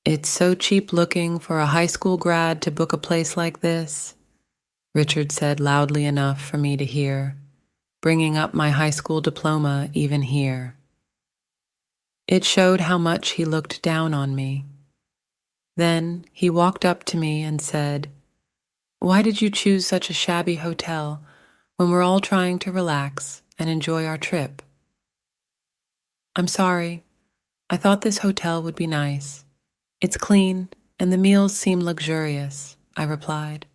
It's so cheap looking for a high school grad to book a place like this, Richard said loudly enough for me to hear, bringing up my high school diploma even here. It showed how much he looked down on me. Then he walked up to me and said, "Why did you choose such a shabby hotel when we're all trying to relax and enjoy our trip?" "I'm sorry. I thought this hotel would be nice. It's clean, and the meals seem luxurious," I replied.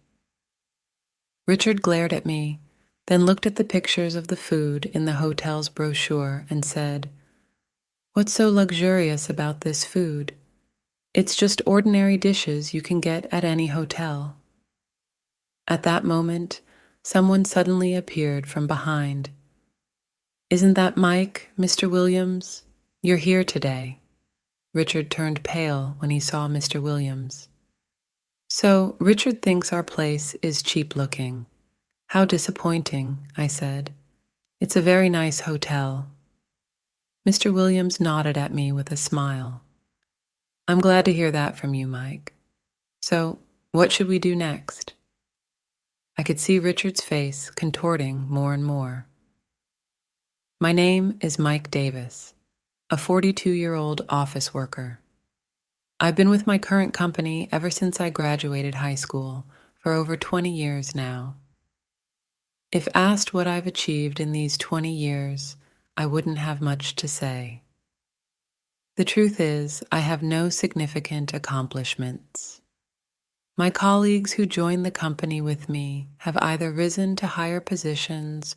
Richard glared at me, then looked at the pictures of the food in the hotel's brochure and said, "What's so luxurious about this food? It's just ordinary dishes you can get at any hotel." At that moment, someone suddenly appeared from behind. "Isn't that Mike, Mr. Williams? You're here today." Richard turned pale when he saw Mr. Williams. "So, Richard thinks our place is cheap looking. How disappointing," I said. "It's a very nice hotel." Mr. Williams nodded at me with a smile. "I'm glad to hear that from you, Mike. So, what should we do next?" I could see Richard's face contorting more and more. "My name is Mike Davis, a 42-year-old office worker. I've been with my current company ever since I graduated high school, for over 20 years now. If asked what I've achieved in these 20 years, I wouldn't have much to say. The truth is, I have no significant accomplishments. My colleagues who joined the company with me have either risen to higher positions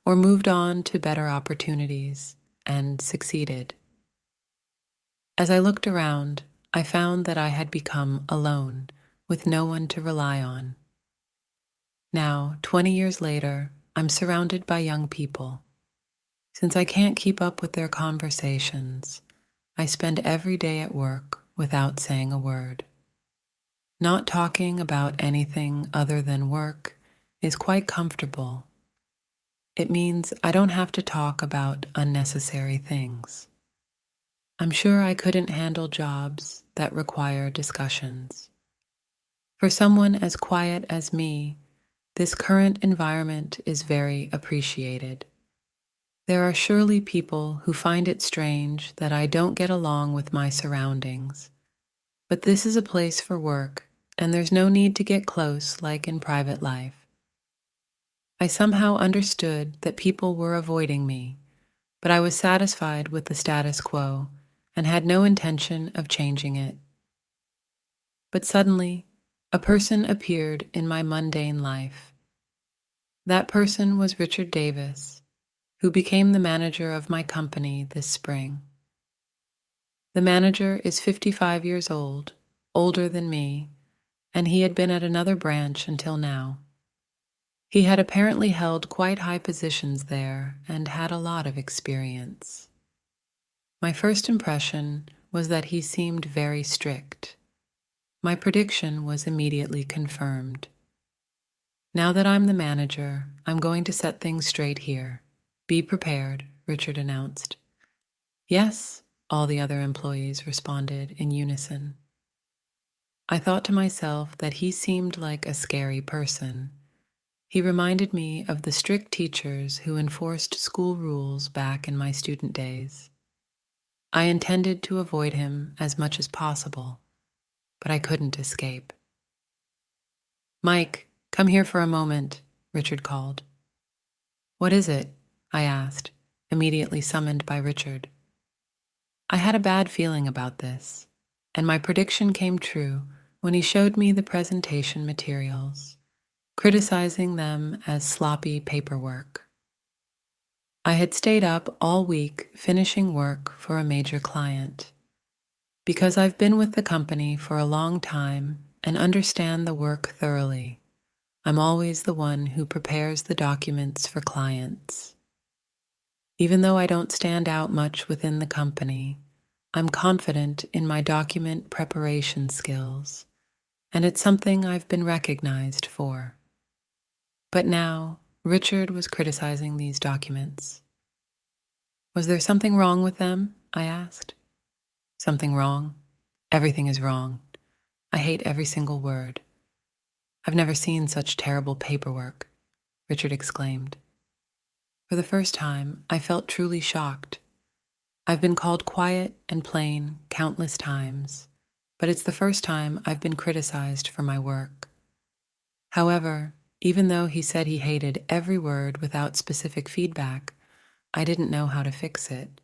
or moved on to better opportunities and succeeded. As I looked around, I found that I had become alone, with no one to rely on. Now, 20 years later, I'm surrounded by young people. Since I can't keep up with their conversations, I spend every day at work without saying a word. Not talking about anything other than work is quite comfortable. It means I don't have to talk about unnecessary things. I'm sure I couldn't handle jobs that require discussions. For someone as quiet as me, this current environment is very appreciated. There are surely people who find it strange that I don't get along with my surroundings, but this is a place for work, and there's no need to get close like in private life. I somehow understood that people were avoiding me, but I was satisfied with the status quo and had no intention of changing it. But suddenly, a person appeared in my mundane life. That person was Richard Davis, who became the manager of my company this spring. The manager is 55 years old, older than me, and he had been at another branch until now. He had apparently held quite high positions there and had a lot of experience. My first impression was that he seemed very strict. My prediction was immediately confirmed. "Now that I'm the manager, I'm going to set things straight here. Be prepared," Richard announced. "Yes," all the other employees responded in unison. I thought to myself that he seemed like a scary person. He reminded me of the strict teachers who enforced school rules back in my student days. I intended to avoid him as much as possible, but I couldn't escape. "Mike, come here for a moment," Richard called. "What is it?" I asked, immediately summoned by Richard. I had a bad feeling about this, and my prediction came true when he showed me the presentation materials, criticizing them as sloppy paperwork. I had stayed up all week finishing work for a major client. Because I've been with the company for a long time and understand the work thoroughly, I'm always the one who prepares the documents for clients. Even though I don't stand out much within the company, I'm confident in my document preparation skills, and it's something I've been recognized for. But now, Richard was criticizing these documents. Was there something wrong with them? I asked. "Something wrong? Everything is wrong. I hate every single word. I've never seen such terrible paperwork, Richard exclaimed. For the first time, I felt truly shocked. I've been called quiet and plain countless times, but it's the first time I've been criticized for my work. However, even though he said he hated every word without specific feedback, I didn't know how to fix it.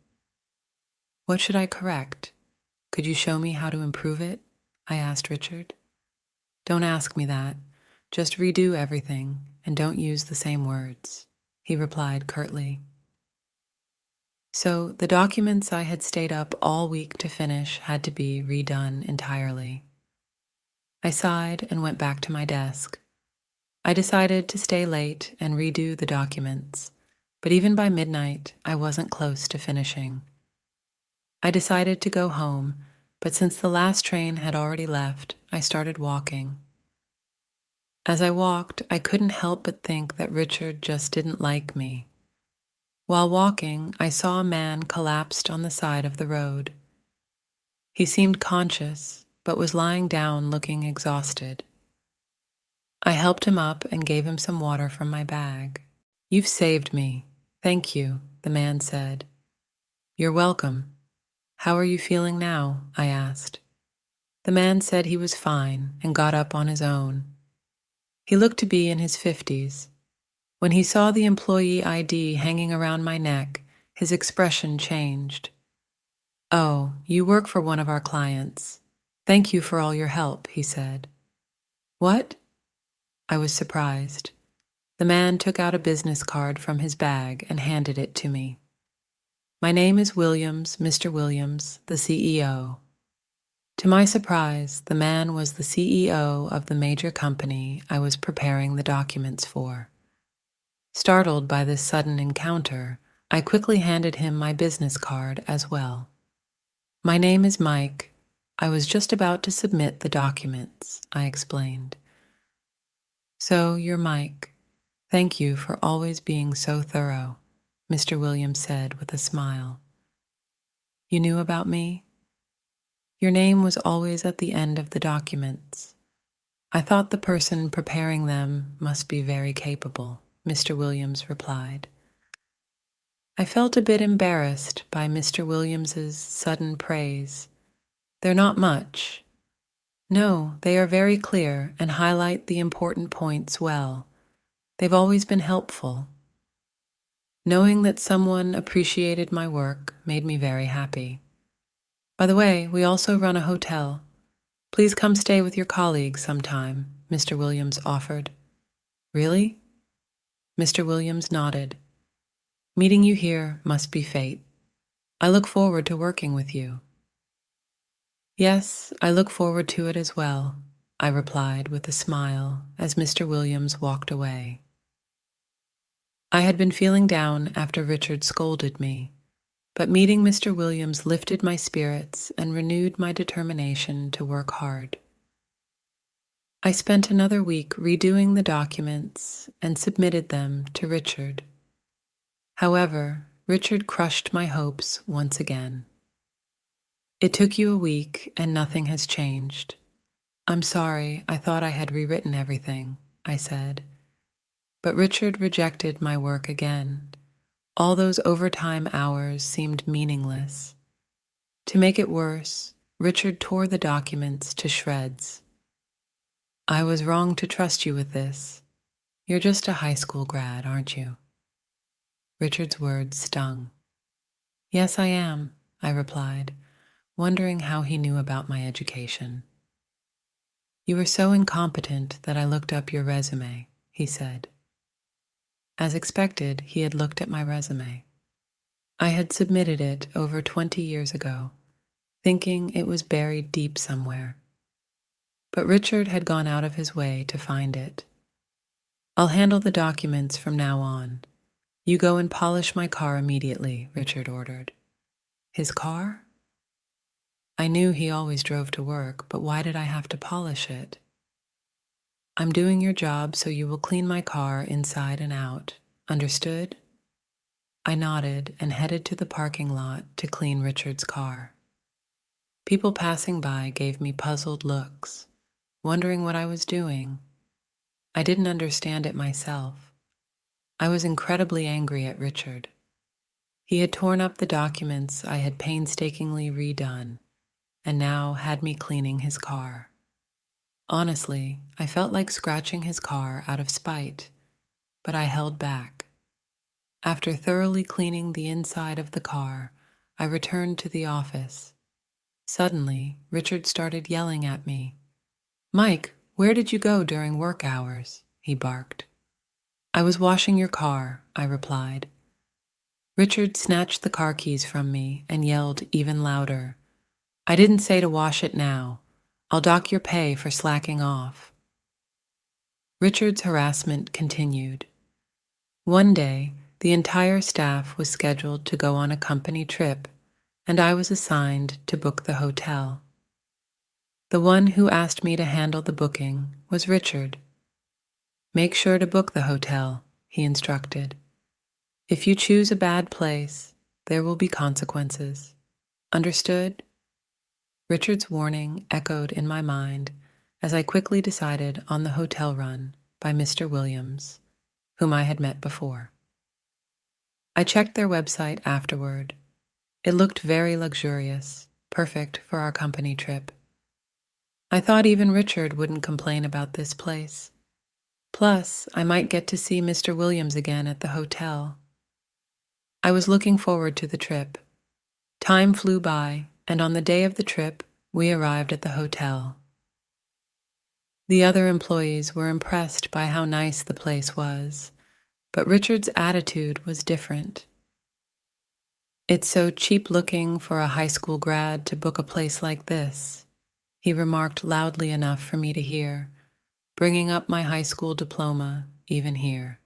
What should I correct? Could you show me how to improve it? I asked Richard. Don't ask me that. Just redo everything and don't use the same words, he replied curtly. So the documents I had stayed up all week to finish had to be redone entirely. I sighed and went back to my desk. I decided to stay late and redo the documents, but even by midnight, I wasn't close to finishing. I decided to go home, but since the last train had already left, I started walking. As I walked, I couldn't help but think that Richard just didn't like me. While walking, I saw a man collapsed on the side of the road. He seemed conscious, but was lying down looking exhausted. I helped him up and gave him some water from my bag. You've saved me. Thank you, the man said. You're welcome. How are you feeling now? I asked. The man said he was fine and got up on his own. He looked to be in his 50s. When he saw the employee ID hanging around my neck, his expression changed. Oh, you work for one of our clients. Thank you for all your help, he said. What? I was surprised. The man took out a business card from his bag and handed it to me. My name is Williams, Mr. Williams, the CEO. To my surprise, the man was the CEO of the major company I was preparing the documents for. Startled by this sudden encounter, I quickly handed him my business card as well. My name is Mike. I was just about to submit the documents, I explained. So you're Mike. Thank you for always being so thorough, Mr. Williams said with a smile. You knew about me? Your name was always at the end of the documents. I thought the person preparing them must be very capable, Mr. Williams replied. I felt a bit embarrassed by Mr. Williams's sudden praise. They're not much. No, they are very clear and highlight the important points well. They've always been helpful. Knowing that someone appreciated my work made me very happy. By the way, we also run a hotel. Please come stay with your colleagues sometime, Mr. Williams offered. Really? Mr. Williams nodded. Meeting you here must be fate. I look forward to working with you. Yes, I look forward to it as well, I replied with a smile as Mr. Williams walked away. I had been feeling down after Richard scolded me, but meeting Mr. Williams lifted my spirits and renewed my determination to work hard. I spent another week redoing the documents and submitted them to Richard. However, Richard crushed my hopes once again. It took you a week and nothing has changed. I'm sorry, I thought I had rewritten everything, I said. But Richard rejected my work again. All those overtime hours seemed meaningless. To make it worse, Richard tore the documents to shreds. I was wrong to trust you with this. You're just a high school grad, aren't you? Richard's words stung. Yes, I am, I replied, wondering how he knew about my education. You were so incompetent that I looked up your resume, he said. As expected, he had looked at my resume. I had submitted it over 20 years ago, thinking it was buried deep somewhere. But Richard had gone out of his way to find it. I'll handle the documents from now on. You go and polish my car immediately, Richard ordered. His car? I knew he always drove to work, but why did I have to polish it? I'm doing your job, so you will clean my car inside and out. Understood? I nodded and headed to the parking lot to clean Richard's car. People passing by gave me puzzled looks, wondering what I was doing. I didn't understand it myself. I was incredibly angry at Richard. He had torn up the documents I had painstakingly redone, and now had me cleaning his car. Honestly, I felt like scratching his car out of spite, but I held back. After thoroughly cleaning the inside of the car, I returned to the office. Suddenly, Richard started yelling at me. "Mike, where did you go during work hours?" he barked. "I was washing your car," I replied. Richard snatched the car keys from me and yelled even louder. "I didn't say to wash it now. I'll dock your pay for slacking off." Richard's harassment continued. One day, the entire staff was scheduled to go on a company trip, and I was assigned to book the hotel. The one who asked me to handle the booking was Richard. "Make sure to book the hotel," he instructed. "If you choose a bad place, there will be consequences. Understood?" Richard's warning echoed in my mind as I quickly decided on the hotel run by Mr. Williams, whom I had met before. I checked their website afterward. It looked very luxurious, perfect for our company trip. I thought even Richard wouldn't complain about this place. Plus, I might get to see Mr. Williams again at the hotel. I was looking forward to the trip. Time flew by, and on the day of the trip, we arrived at the hotel. The other employees were impressed by how nice the place was, but Richard's attitude was different. "It's so cheap looking for a high school grad to book a place like this," he remarked loudly enough for me to hear, bringing up my high school diploma even here.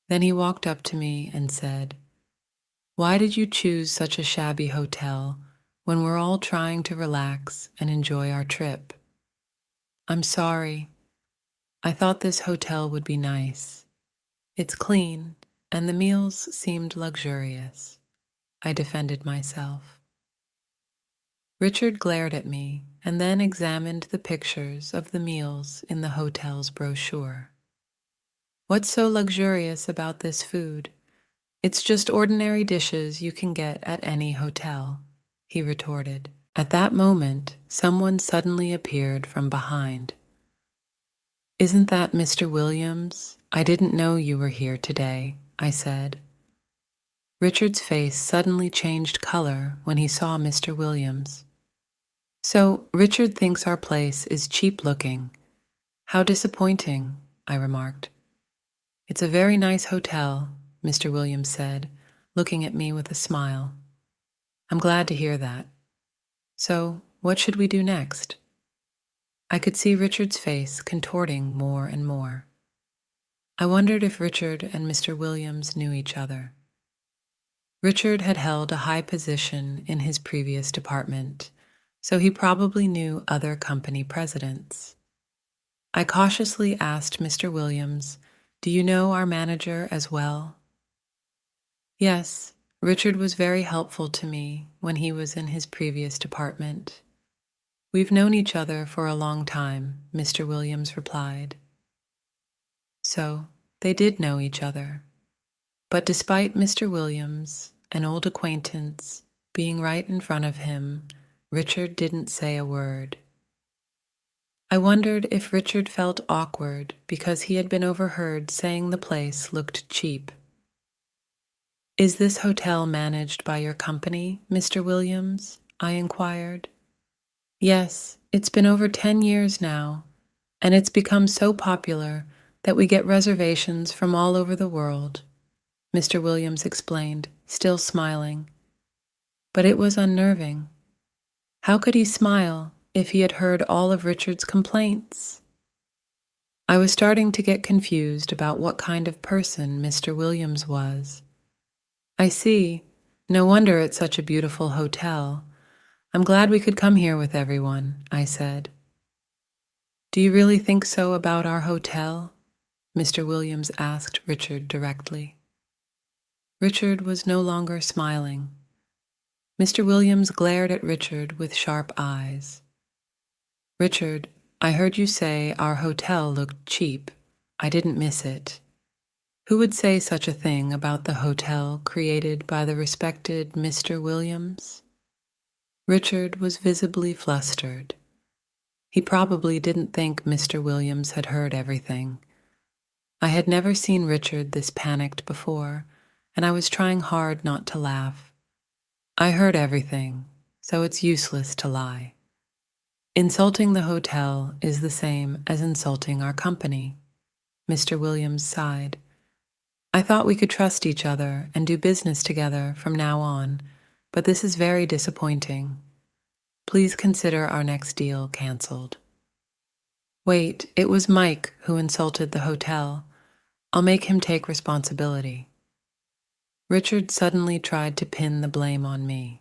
Then he walked up to me and said, "Why did you choose such a shabby hotel when we're all trying to relax and enjoy our trip?" "I'm sorry. I thought this hotel would be nice. It's clean, and the meals seemed luxurious," I defended myself. Richard glared at me and then examined the pictures of the meals in the hotel's brochure. "What's so luxurious about this food? It's just ordinary dishes you can get at any hotel," he retorted. At that moment, someone suddenly appeared from behind. "Isn't that Mr. Williams? I didn't know you were here today," I said. Richard's face suddenly changed color when he saw Mr. Williams. "So, Richard thinks our place is cheap looking. How disappointing," I remarked. "It's a very nice hotel," Mr. Williams said, looking at me with a smile. "I'm glad to hear that. So, what should we do next?" I could see Richard's face contorting more and more. I wondered if Richard and Mr. Williams knew each other. Richard had held a high position in his previous department, so he probably knew other company presidents. I cautiously asked Mr. Williams, "Do you know our manager as well?" "Yes, Richard was very helpful to me when he was in his previous department. We've known each other for a long time," Mr. Williams replied. So, they did know each other. But despite Mr. Williams, an old acquaintance, being right in front of him, Richard didn't say a word. I wondered if Richard felt awkward because he had been overheard saying the place looked cheap. "Is this hotel managed by your company, Mr. Williams?" I inquired. "Yes, it's been over 10 years now, and it's become so popular that we get reservations from all over the world," Mr. Williams explained, still smiling. But it was unnerving. How could he smile if he had heard all of Richard's complaints? I was starting to get confused about what kind of person Mr. Williams was. "I see. No wonder it's such a beautiful hotel. I'm glad we could come here with everyone," I said. "Do you really think so about our hotel?" Mr. Williams asked Richard directly. Richard was no longer smiling. Mr. Williams glared at Richard with sharp eyes. Richard, I heard you say our hotel looked cheap. I didn't miss it. Who would say such a thing about the hotel created by the respected Mr. Williams? Richard was visibly flustered. He probably didn't think Mr. Williams had heard everything. I had never seen Richard this panicked before, and I was trying hard not to laugh. I heard everything, so it's useless to lie. Insulting the hotel is the same as insulting our company. Mr. Williams sighed. I thought we could trust each other and do business together from now on, but this is very disappointing. Please consider our next deal canceled. Wait, it was Mike who insulted the hotel. I'll make him take responsibility. Richard suddenly tried to pin the blame on me.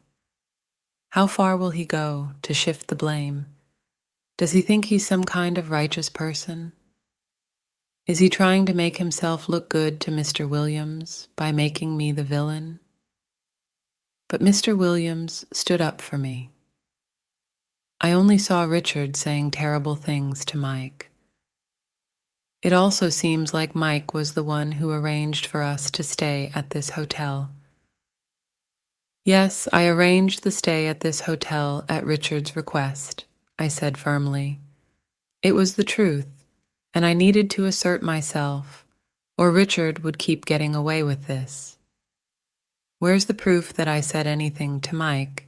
How far will he go to shift the blame? Does he think he's some kind of righteous person? Is he trying to make himself look good to Mr. Williams by making me the villain? But Mr. Williams stood up for me. I only saw Richard saying terrible things to Mike. It also seems like Mike was the one who arranged for us to stay at this hotel. Yes, I arranged the stay at this hotel at Richard's request, I said firmly. It was the truth, and I needed to assert myself, or Richard would keep getting away with this. Where's the proof that I said anything to Mike?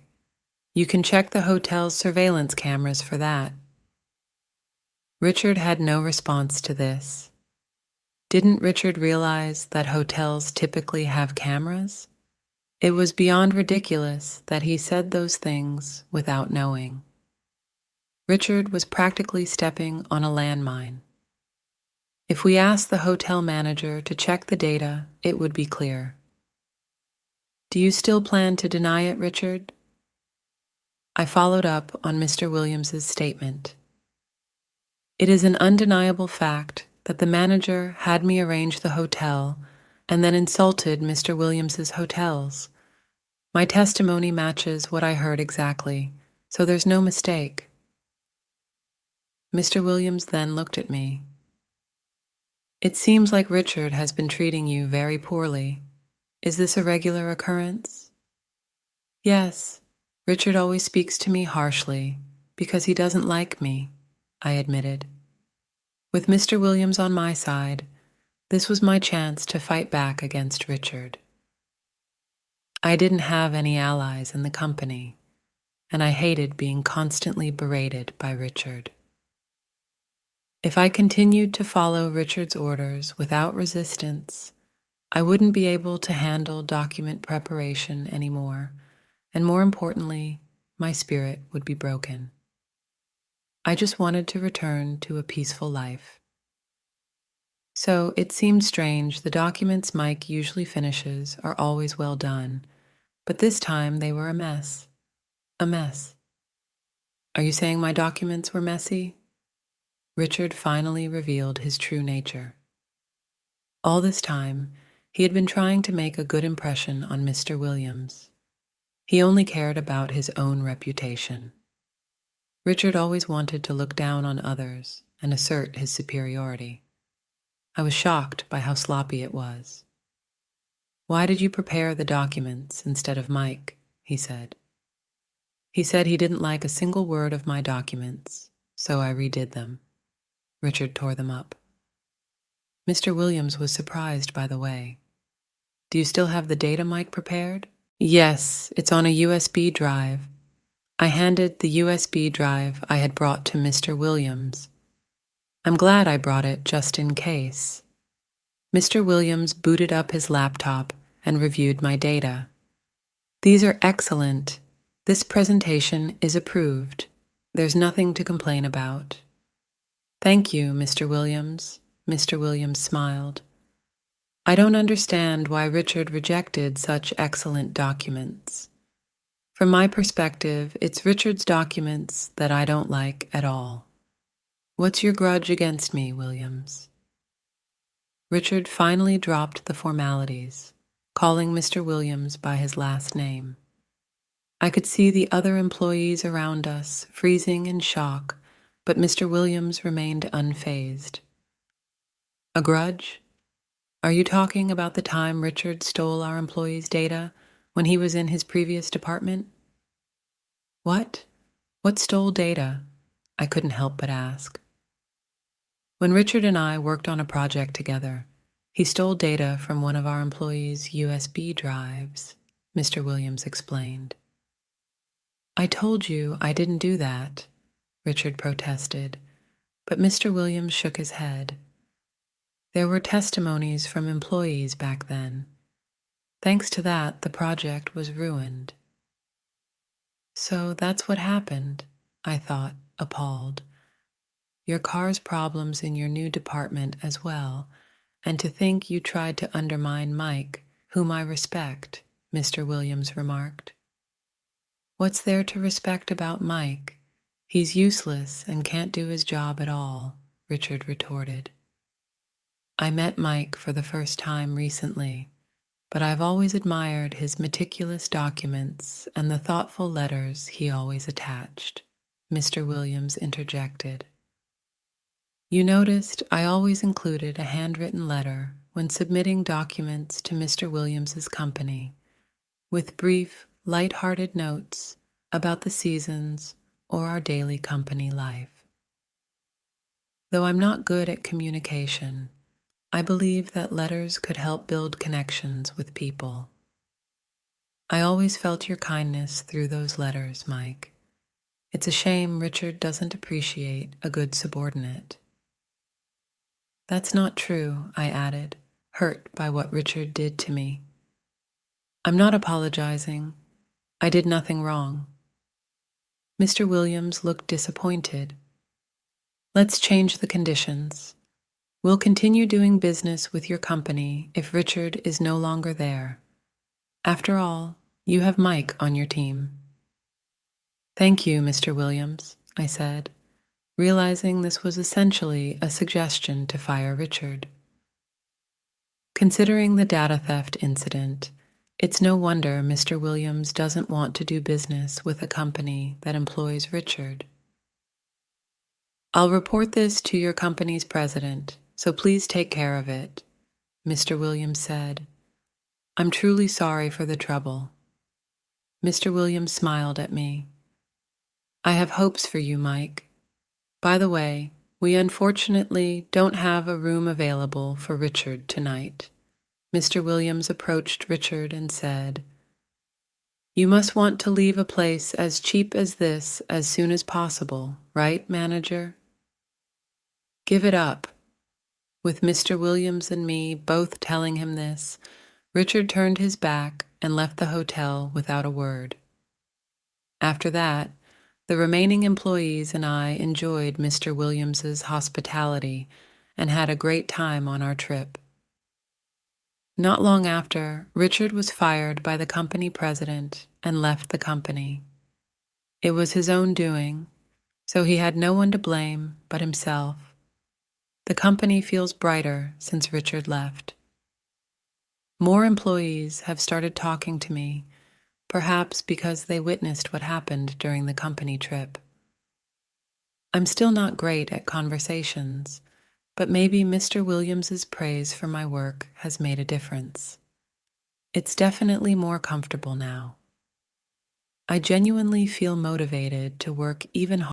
You can check the hotel's surveillance cameras for that. Richard had no response to this. Didn't Richard realize that hotels typically have cameras? It was beyond ridiculous that he said those things without knowing. Richard was practically stepping on a landmine. If we asked the hotel manager to check the data, it would be clear. Do you still plan to deny it, Richard? I followed up on Mr. Williams's statement. It is an undeniable fact that the manager had me arrange the hotel and then insulted Mr. Williams's hotels. My testimony matches what I heard exactly, so there's no mistake. Mr. Williams then looked at me. It seems like Richard has been treating you very poorly. Is this a regular occurrence? Yes, Richard always speaks to me harshly because he doesn't like me, I admitted. With Mr. Williams on my side, this was my chance to fight back against Richard. I didn't have any allies in the company, and I hated being constantly berated by Richard. If I continued to follow Richard's orders without resistance, I wouldn't be able to handle document preparation anymore, and more importantly, my spirit would be broken. I just wanted to return to a peaceful life. So it seemed strange the documents Mike usually finishes are always well done, but this time they were a mess. A mess. Are you saying my documents were messy? Richard finally revealed his true nature. All this time, he had been trying to make a good impression on Mr. Williams. He only cared about his own reputation. Richard always wanted to look down on others and assert his superiority. I was shocked by how sloppy it was. Why did you prepare the documents instead of Mike? He said. He said he didn't like a single word of my documents, so I redid them. Richard tore them up. Mr. Williams was surprised by the way. Do you still have the data Mike prepared? Yes, it's on a USB drive. I handed the USB drive I had brought to Mr. Williams. I'm glad I brought it just in case. Mr. Williams booted up his laptop and reviewed my data. These are excellent. This presentation is approved. There's nothing to complain about. Thank you, Mr. Williams. Mr. Williams smiled. I don't understand why Richard rejected such excellent documents. From my perspective, it's Richard's documents that I don't like at all. What's your grudge against me, Williams? Richard finally dropped the formalities, calling Mr. Williams by his last name. I could see the other employees around us freezing in shock, but Mr. Williams remained unfazed. A grudge? Are you talking about the time Richard stole our employees' data when he was in his previous department? What? What stole data? I couldn't help but ask. When Richard and I worked on a project together, he stole data from one of our employees' USB drives, Mr. Williams explained. I told you I didn't do that, Richard protested, but Mr. Williams shook his head. There were testimonies from employees back then. Thanks to that, the project was ruined. So that's what happened, I thought, appalled. Your car's problems in your new department as well, and to think you tried to undermine Mike, whom I respect, Mr. Williams remarked. What's there to respect about Mike? He's useless and can't do his job at all, Richard retorted. I met Mike for the first time recently, but I've always admired his meticulous documents and the thoughtful letters he always attached, Mr. Williams interjected. You noticed I always included a handwritten letter when submitting documents to Mr. Williams's company, with brief, light-hearted notes about the seasons or our daily company life. Though I'm not good at communication, I believe that letters could help build connections with people. I always felt your kindness through those letters, Mike. It's a shame Richard doesn't appreciate a good subordinate. That's not true, I added, hurt by what Richard did to me. I'm not apologizing. I did nothing wrong. Mr. Williams looked disappointed. Let's change the conditions. We'll continue doing business with your company if Richard is no longer there. After all, you have Mike on your team. Thank you, Mr. Williams, I said, realizing this was essentially a suggestion to fire Richard. Considering the data theft incident, it's no wonder Mr. Williams doesn't want to do business with a company that employs Richard. I'll report this to your company's president, so please take care of it, Mr. Williams said. I'm truly sorry for the trouble. Mr. Williams smiled at me. I have hopes for you, Mike. By the way, we unfortunately don't have a room available for Richard tonight. Mr. Williams approached Richard and said, You must want to leave a place as cheap as this as soon as possible, right, manager? Give it up. With Mr. Williams and me both telling him this, Richard turned his back and left the hotel without a word. After that, the remaining employees and I enjoyed Mr. Williams's hospitality and had a great time on our trip. Not long after, Richard was fired by the company president and left the company. It was his own doing, so he had no one to blame but himself. The company feels brighter since Richard left. More employees have started talking to me, perhaps because they witnessed what happened during the company trip. I'm still not great at conversations, but maybe Mr. Williams's praise for my work has made a difference. It's definitely more comfortable now. I genuinely feel motivated to work even harder.